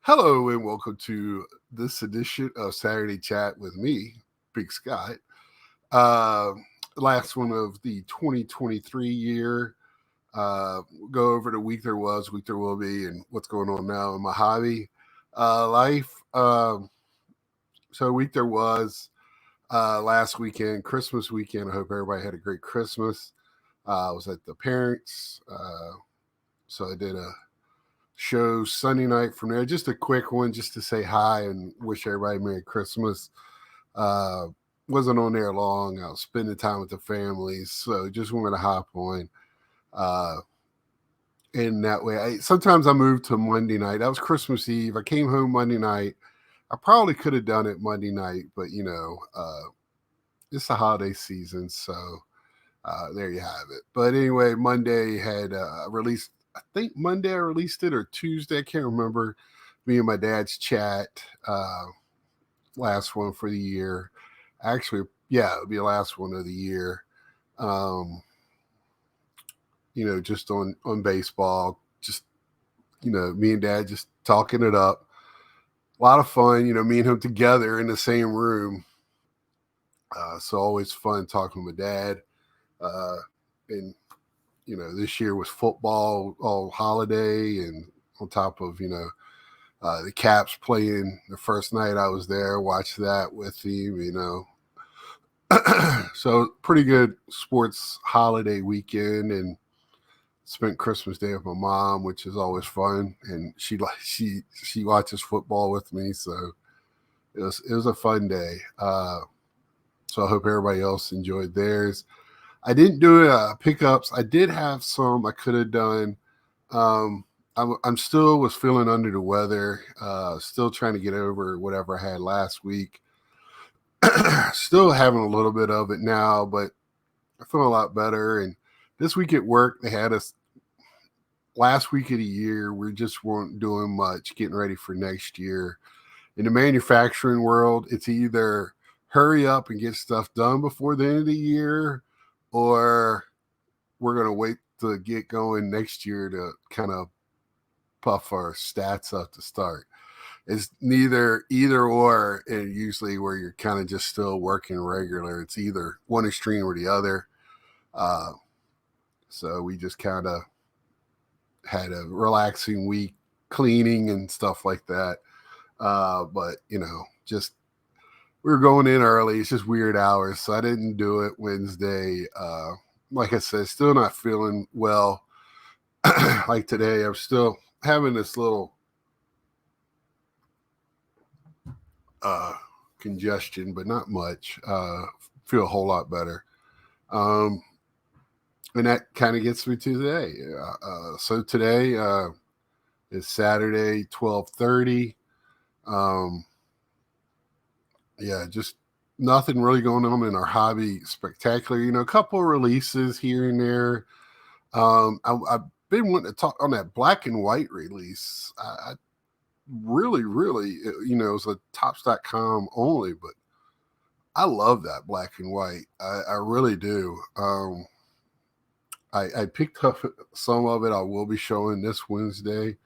Hello and welcome to this edition of Saturday Chat with me, Big Scott. Uh, Last one of the 2023 year. We'll go over the week there was, week there will be, and what's going on now in my hobby life. So, week there was last weekend, Christmas weekend. I hope everybody had a great Christmas. I was at the parents, so I did a show Sunday night from there. Just a quick one, just to say hi and wish everybody Merry Christmas. Uh, wasn't on there long. I was spending time with the families, so just wanted to hop on. Uh, in that way, sometimes I moved to Monday night. That was Christmas Eve. I came home Monday night. I probably could have done it Monday night, but it's the holiday season, so there you have it. But anyway, Monday had released. I think Monday I released it or Tuesday. I can't remember. Me and my dad's chat, last one for the year. Actually, yeah, it'll be the last one of the year. Um, just on baseball. Just me and dad just talking it up. A lot of fun. Me and him together in the same room. So always fun talking with dad. And this year was football all holiday, and on top of the Caps playing the first night I was there, watched that with him. So pretty good sports holiday weekend, and spent Christmas Day with my mom, which is always fun, and she watches football with me, so it was a fun day. So I hope everybody else enjoyed theirs. I didn't do pickups. I did have some I could have done. Um, I'm still was feeling under the weather. Still trying to get over whatever I had last week. Still having a little bit of it now, but I feel a lot better. And this week at work, they had us last week of the year. We just weren't doing much, getting ready for next year. In the manufacturing world, it's either hurry up and get stuff done before the end of the year, or we're going to wait to get going next year to kind of puff our stats up to start. It's neither either or, and usually where you're kind of just still working regular. It's either one extreme or the other. So we just kind of had a relaxing week, cleaning and stuff like that. But just we were going in early. It's just weird hours, so I didn't do it Wednesday. Like I said, still not feeling well. Like today, I'm still having this little congestion, but not much. Feel a whole lot better. And that kind of gets me to today. So today is Saturday, 12:30. Yeah, just nothing really going on in our hobby spectacular. A couple of releases here and there. I've been wanting to talk on that black and white release. I really, really, it was a tops.com only, but I love that black and white. I really do. I picked up some of it. I will be showing this Wednesday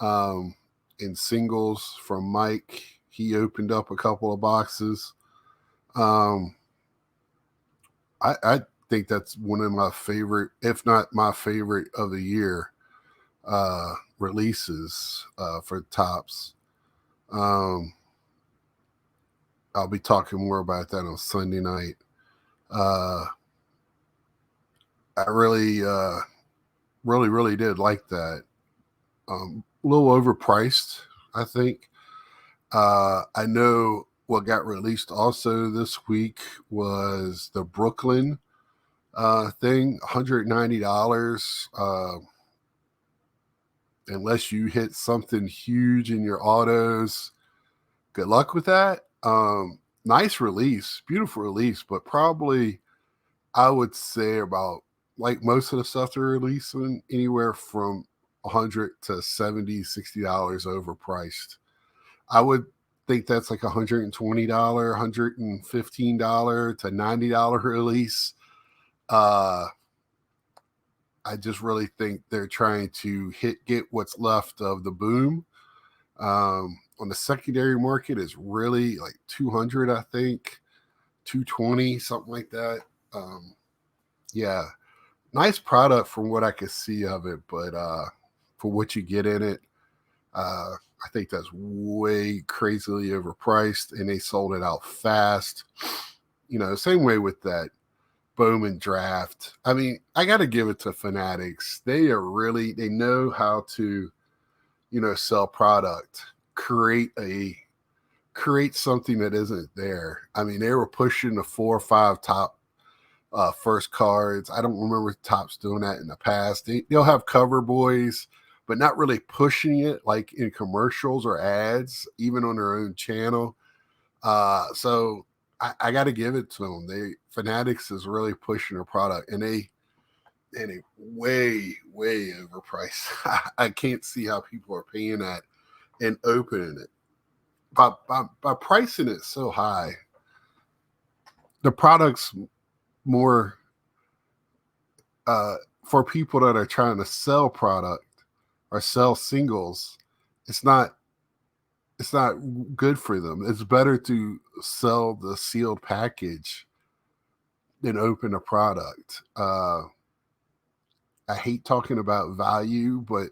in singles from Mike. He opened up a couple of boxes. I think that's one of my favorite, if not my favorite of the year releases for tops. I'll be talking more about that on Sunday night. I really, really did like that. A little overpriced, I think. I know what got released also this week was the Brooklyn thing, $190. Unless you hit something huge in your autos, good luck with that. Nice release, beautiful release, but probably I would say about, like most of the stuff they're releasing, anywhere from $100 to $70, $60 overpriced. I would think that's like $120, $115 to $90 release. I just really think they're trying to get what's left of the boom On the secondary market is really like 200, I think, 220, something like that. Yeah, nice product from what I could see of it, but for what you get in it, I think that's way crazily overpriced, and they sold it out fast. Same way with that Bowman draft. I mean, I got to give it to Fanatics. They know how to, sell product, create something that isn't there. I mean, they were pushing the 4 or 5 top first cards. I don't remember Topps doing that in the past. They'll have cover boys, but not really pushing it like in commercials or ads, even on their own channel. So I got to give it to them. Fanatics is really pushing their product, and they way overpriced. I can't see how people are paying that and opening it by pricing it so high. The product's more for people that are trying to sell product or sell singles. It's not good for them. It's better to sell the sealed package than open a product. I hate talking about value, but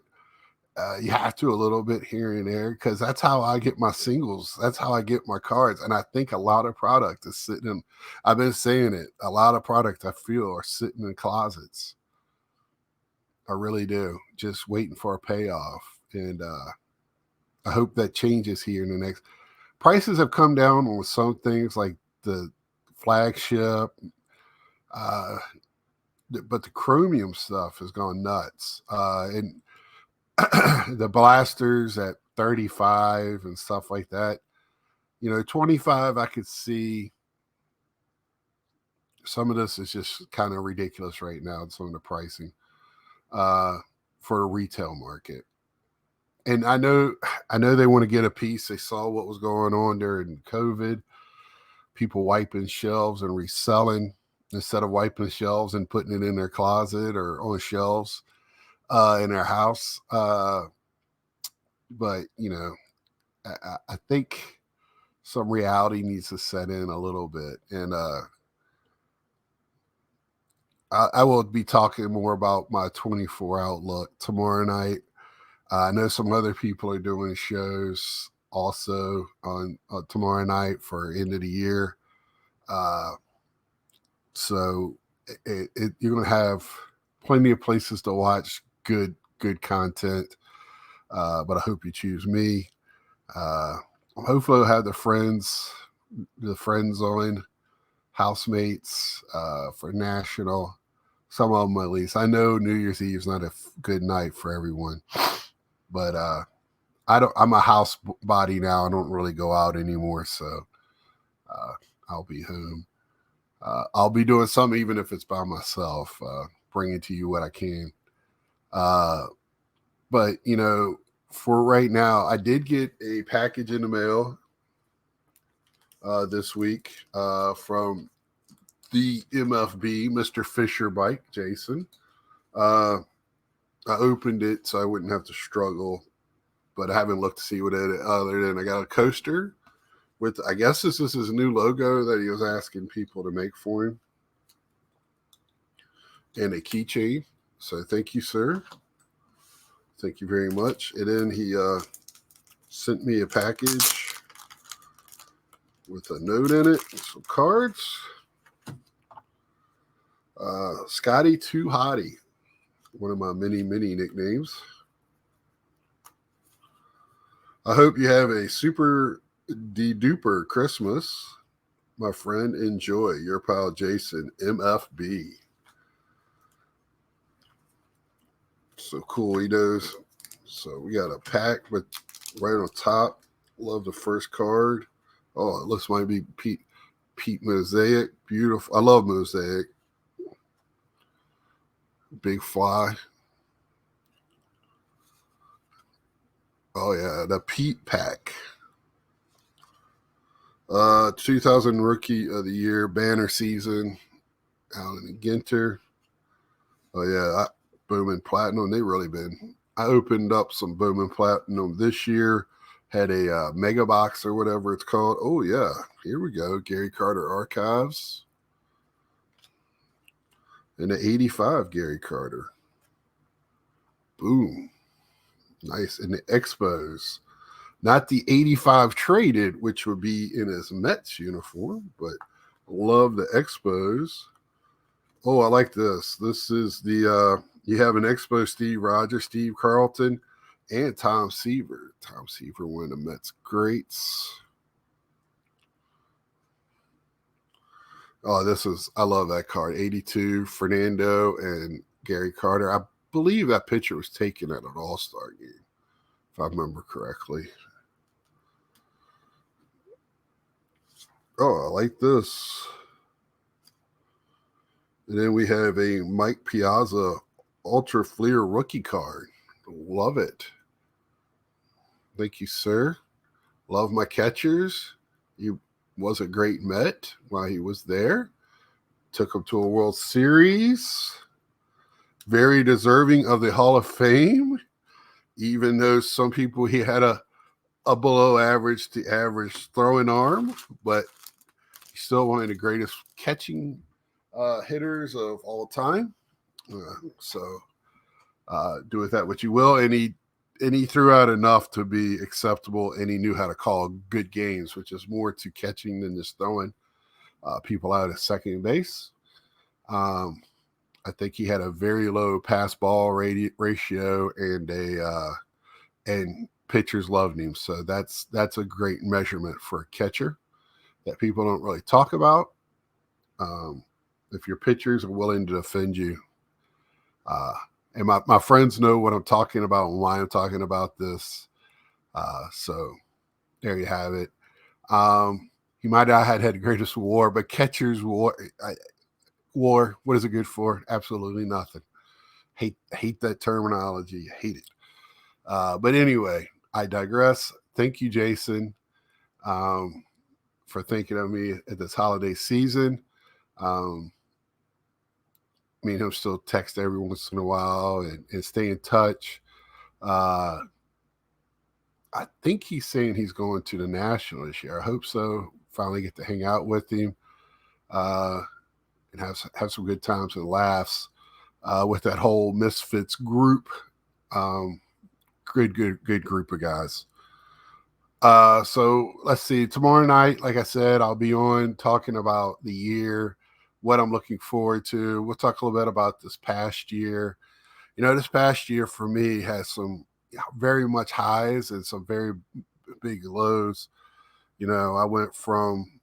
you have to a little bit here and there, because that's how I get my singles. That's how I get my cards. And I think a lot of product is sitting in, I've been saying it, a lot of product I feel are sitting in closets. I really do, just waiting for a payoff. And I hope that changes here in the next. Prices have come down on some things like the flagship, but the chromium stuff has gone nuts. And the blasters at 35 and stuff like that. 25, I could see some of this is just kind of ridiculous right now, some of the pricing for a retail market. And I know they want to get a piece. They saw what was going on during COVID. People wiping shelves and reselling instead of wiping shelves and putting it in their closet or on shelves in their house. But I think some reality needs to set in a little bit. And I will be talking more about my 24 outlook tomorrow night. I know some other people are doing shows also on tomorrow night for end of the year. So you're going to have plenty of places to watch good content. But I hope you choose me. Hopefully I'll have the friends on, housemates for national. Some of them at least. I know New Year's Eve is not a good night for everyone, but I'm a house body now. I don't really go out anymore, so I'll be home. I'll be doing something even if it's by myself, bringing to you what I can. But for right now, I did get a package in the mail this week from the MFB, Mr. Fisher Bike, Jason. I opened it so I wouldn't have to struggle, but I haven't looked to see what it is other than I got a coaster with, I guess this is his new logo that he was asking people to make for him, and a keychain. So thank you, sir. Thank you very much. And then he sent me a package with a note in it, some cards. Scotty Too Hottie, one of my many nicknames. I hope you have a super duper Christmas, my friend. Enjoy. Your pal Jason, MFB. So cool, he knows. So we got a pack, but right on top, love the first card. Oh, it looks might be Pete Mosaic. Beautiful. I love Mosaic. Big fly. Oh yeah, the Pete pack. 2000 Rookie of the Year banner season. Allen Ginter. Oh yeah, Bowman Platinum. They really been. I opened up some Bowman Platinum this year. had a mega box or whatever it's called. Oh yeah, here we go. Gary Carter Archives. And the 85 Gary Carter. Boom. Nice. And the Expos. Not the 85 traded, which would be in his Mets uniform, but love the Expos. Oh, I like this. This is the you have an Expo Steve Rogers, Steve Carlton, and Tom Seaver. Tom Seaver, one of the Mets greats. Oh, I love that card. 82, Fernando and Gary Carter. I believe that picture was taken at an All-Star game, if I remember correctly. Oh, I like this. And then we have a Mike Piazza Ultra Fleer rookie card. Love it. Thank you, sir. Love my catchers. He was a great Met while he was there. Took him to a World Series. Very deserving of the Hall of Fame, even though some people he had a below average to average throwing arm, but he's still one of the greatest catching hitters of all time. So do with that what you will. And he threw out enough to be acceptable, and he knew how to call good games, which is more to catching than just throwing people out at second base. I think he had a very low pass ball ratio, and pitchers loved him. So that's a great measurement for a catcher that people don't really talk about. If your pitchers are willing to defend you, and my friends know what I'm talking about and why I'm talking about this. So there you have it. He might not have had the greatest WAR, but catchers WAR, what is it good for? Absolutely nothing. Hate that terminology. Hate it. But anyway, I digress. Thank you, Jason, for thinking of me at this holiday season. Me and him still text every once in a while and stay in touch. I think he's saying he's going to the National this year. I hope so. Finally get to hang out with him and have some good times and laughs with that whole Misfits group. Good group of guys. So let's see. Tomorrow night, like I said, I'll be on talking about the year, what I'm looking forward to. We'll talk a little bit about this past year. This past year for me has some very much highs and some very big lows. I went from,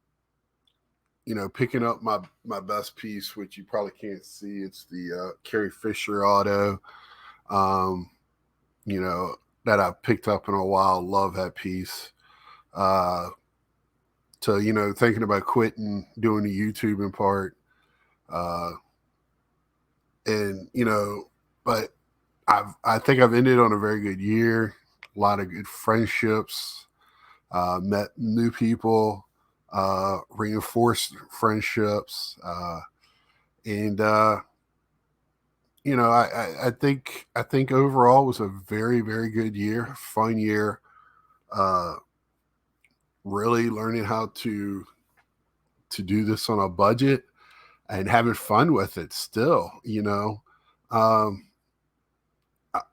picking up my best piece, which you probably can't see. It's the Carrie Fisher auto, that I've picked up in a while. Love that piece. To, thinking about quitting doing the YouTubing part. But I think I've ended on a very good year. A lot of good friendships, met new people, reinforced friendships, and I think overall was a very, very good year, fun year. Really learning how to do this on a budget and having fun with it still.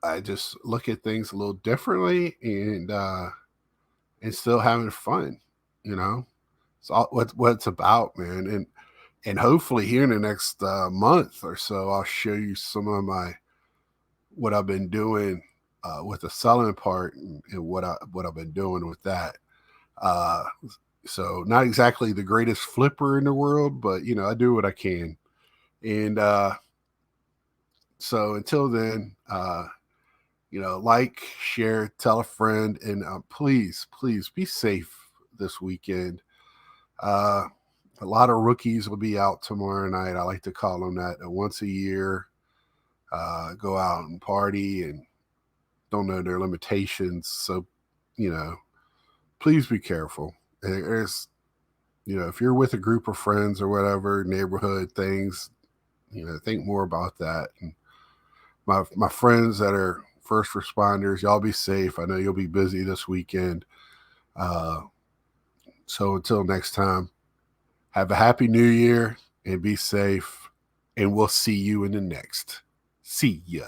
I just look at things a little differently and still having fun. It's all what it's about, man. And hopefully here in the next month or so, I'll show you some of what I've been doing with the selling part and what I've been doing with that. So not exactly the greatest flipper in the world, but I do what I can. And so until then, like, share, tell a friend, and please be safe this weekend. A lot of rookies will be out tomorrow night. I like to call them that. Once a year, go out and party and don't know their limitations. So, please be careful. There's, if you're with a group of friends or whatever, neighborhood things, think more about that. And my friends that are first responders, y'all be safe. I know you'll be busy this weekend. Uh, so until next time, have a happy new year and be safe. And we'll see you in the next. See ya.